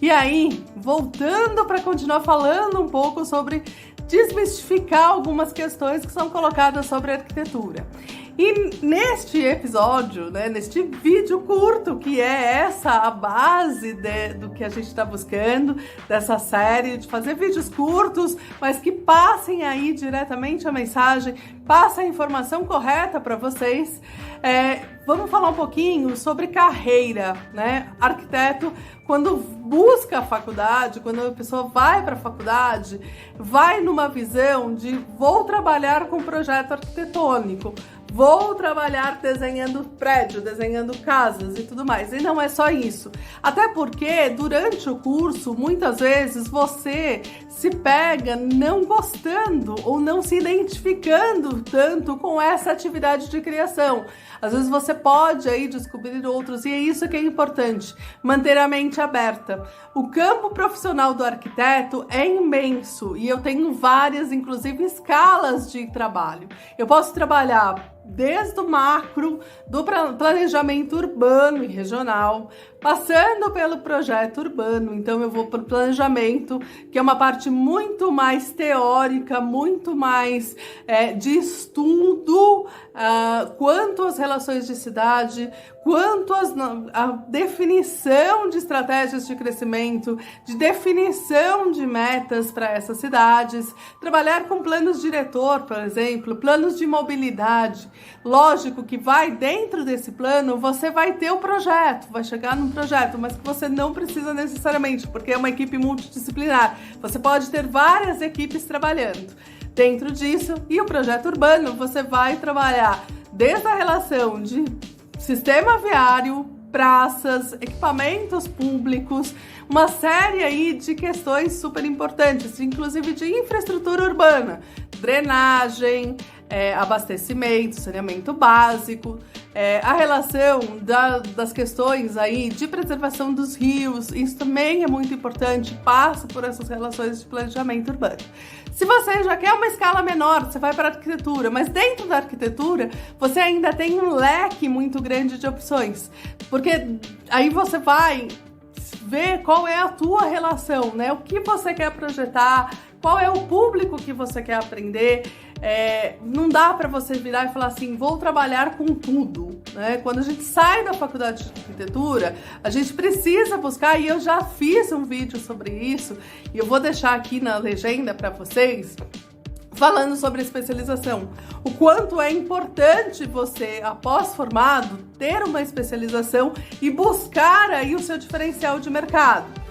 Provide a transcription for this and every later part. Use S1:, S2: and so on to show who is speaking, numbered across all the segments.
S1: E aí, voltando para continuar falando um pouco sobre desmistificar algumas questões que são colocadas sobre arquitetura. E neste episódio, neste vídeo curto, que é essa a base do que a gente está buscando, dessa série, de fazer vídeos curtos, mas que passem aí diretamente a mensagem, passem a informação correta para vocês. Vamos falar um pouquinho sobre carreira, Arquiteto, quando busca a faculdade, quando a pessoa vai para a faculdade, vai numa visão de vou trabalhar com projeto arquitetônico, vou trabalhar desenhando prédio, desenhando casas e tudo mais. E não é só isso. Até porque, durante o curso, muitas vezes você se pega não gostando ou não se identificando tanto com essa atividade de criação. Às vezes você pode aí descobrir outros, e é isso que é importante, manter a mente aberta. O campo profissional do arquiteto é imenso e eu tenho várias, inclusive, escalas de trabalho. Eu posso trabalhar desde o macro, do planejamento urbano e regional, passando pelo projeto urbano. Então eu vou para o planejamento, que é uma parte muito mais teórica, muito mais de estudo, quanto às relações de cidade, quanto à definição de estratégias de crescimento, de definição de metas para essas cidades, trabalhar com planos diretor, por exemplo, planos de mobilidade. Lógico que dentro desse plano, você vai ter o projeto, vai chegar num projeto, mas que você não precisa necessariamente, porque é uma equipe multidisciplinar. Você pode ter várias equipes trabalhando dentro disso, e o projeto urbano, você vai trabalhar desde a relação de sistema viário, praças, equipamentos públicos, uma série aí de questões super importantes, inclusive de infraestrutura urbana, drenagem, abastecimento, saneamento básico, a relação das questões aí de preservação dos rios, isso também é muito importante, passa por essas relações de planejamento urbano. Se você já quer uma escala menor, você vai para a arquitetura, mas dentro da arquitetura você ainda tem um leque muito grande de opções, porque aí você vai ver qual é a tua relação, o que você quer projetar, qual é o público que você quer aprender. Não dá para você virar e falar assim, vou trabalhar com tudo, Quando a gente sai da faculdade de arquitetura, a gente precisa buscar, e eu já fiz um vídeo sobre isso, e eu vou deixar aqui na legenda para vocês, falando sobre especialização. O quanto é importante você, após formado, ter uma especialização e buscar aí o seu diferencial de mercado.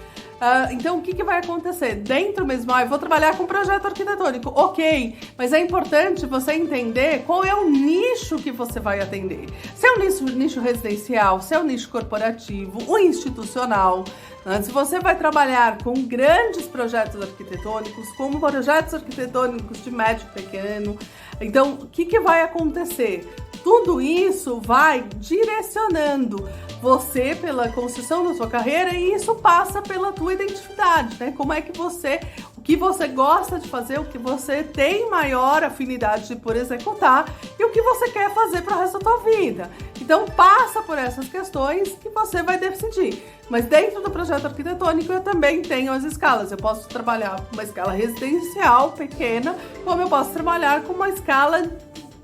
S1: Então, o que vai acontecer? Dentro mesmo, eu vou trabalhar com projeto arquitetônico, ok, mas é importante você entender qual é o nicho que você vai atender. Se é um nicho residencial, se é um nicho corporativo, o institucional. Se você vai trabalhar com grandes projetos arquitetônicos, como projetos arquitetônicos de médio e pequeno, então, o que vai acontecer? Tudo isso vai direcionando você pela construção da sua carreira, e isso passa pela tua identidade, Como é que o que você gosta de fazer, o que você tem maior afinidade por executar e o que você quer fazer para o resto da tua vida. Então passa por essas questões que você vai decidir. Mas dentro do projeto arquitetônico eu também tenho as escalas. Eu posso trabalhar com uma escala residencial pequena, como eu posso trabalhar com uma escala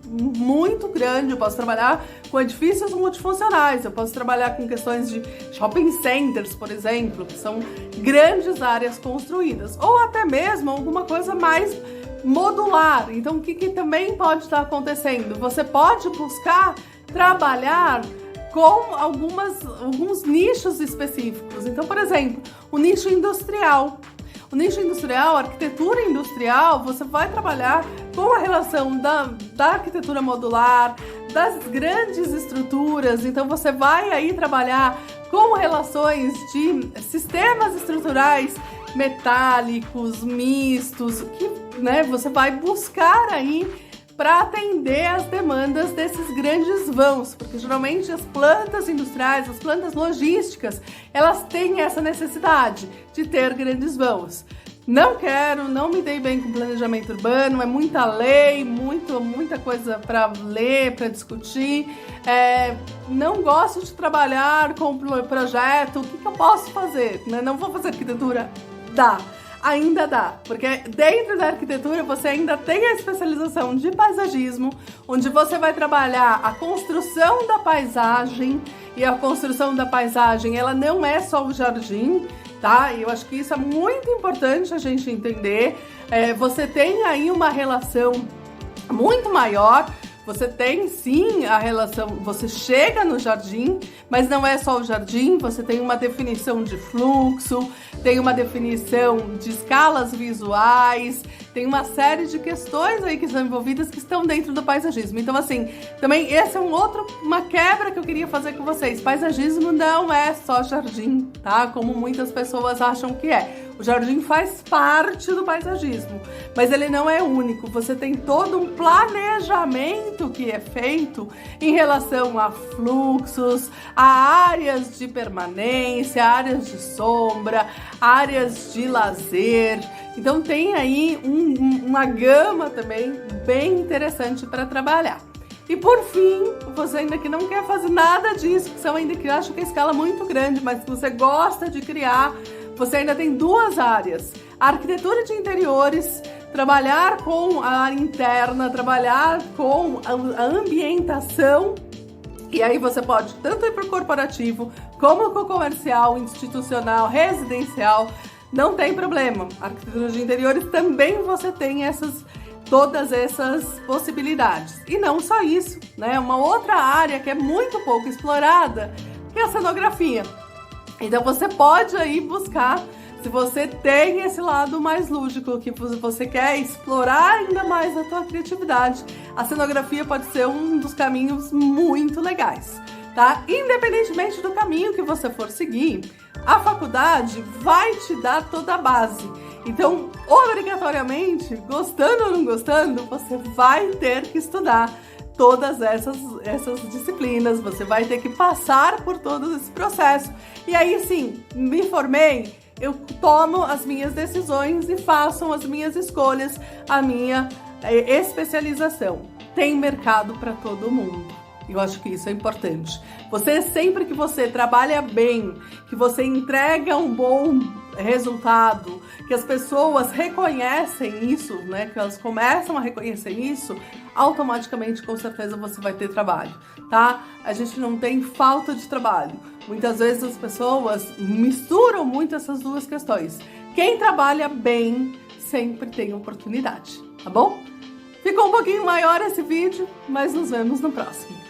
S1: muito grande, eu posso trabalhar com edifícios multifuncionais, eu posso trabalhar com questões de shopping centers, por exemplo, que são grandes áreas construídas, ou até mesmo alguma coisa mais modular. Então, o que também pode estar acontecendo? Você pode buscar trabalhar com alguns nichos específicos. Então, por exemplo, o nicho industrial. O nicho industrial, a arquitetura industrial, você vai trabalhar com a relação da arquitetura modular, das grandes estruturas. Então você vai aí trabalhar com relações de sistemas estruturais metálicos, mistos, que você vai buscar aí para atender as demandas desses grandes vãos, porque geralmente as plantas industriais, as plantas logísticas, elas têm essa necessidade de ter grandes vãos. não quero, não me dei bem com planejamento urbano, é muita lei, muita coisa para ler, para discutir, não gosto de trabalhar com projeto, o que eu posso fazer? Não vou fazer arquitetura? Dá. Ainda dá, porque dentro da arquitetura você ainda tem a especialização de paisagismo, onde você vai trabalhar a construção da paisagem, e a construção da paisagem, ela não é só o jardim, tá? E eu acho que isso é muito importante a gente entender. Você tem aí uma relação muito maior. Você tem sim a relação, você chega no jardim, mas não é só o jardim, você tem uma definição de fluxo, tem uma definição de escalas visuais, tem uma série de questões aí que são envolvidas que estão dentro do paisagismo. Então, assim, também esse é uma quebra que eu queria fazer com vocês. Paisagismo não é só jardim, tá? Como muitas pessoas acham que é. O jardim faz parte do paisagismo, mas ele não é único. Você tem todo um planejamento que é feito em relação a fluxos, a áreas de permanência, áreas de sombra, áreas de lazer. Então tem aí uma gama também bem interessante para trabalhar. E por fim, você ainda que não quer fazer nada disso, que são ainda que acha que a escala é muito grande, mas que você gosta de criar, você ainda tem duas áreas: a arquitetura de interiores, trabalhar com a área interna, trabalhar com a ambientação. E aí você pode tanto ir para o corporativo, como para o comercial, institucional, residencial, não tem problema. A arquitetura de interiores também você tem todas essas possibilidades. E não só isso, né? Uma outra área que é muito pouco explorada, que é a cenografia. Então você pode aí buscar, se você tem esse lado mais lúdico, que você quer explorar ainda mais a sua criatividade, a cenografia pode ser um dos caminhos muito legais, tá? Independentemente do caminho que você for seguir, a faculdade vai te dar toda a base. Então, obrigatoriamente, gostando ou não gostando, você vai ter que estudar todas essas disciplinas, você vai ter que passar por todo esse processo. E aí sim, me formei, eu tomo as minhas decisões e faço as minhas escolhas, a minha especialização. Tem mercado para todo mundo. Eu acho que isso é importante. Sempre que você trabalha bem, que você entrega um bom resultado, que as pessoas reconhecem isso, né? Que elas começam a reconhecer isso, automaticamente, com certeza, você vai ter trabalho, tá? A gente não tem falta de trabalho. Muitas vezes as pessoas misturam muito essas duas questões. Quem trabalha bem sempre tem oportunidade, tá bom? Ficou um pouquinho maior esse vídeo, mas nos vemos no próximo.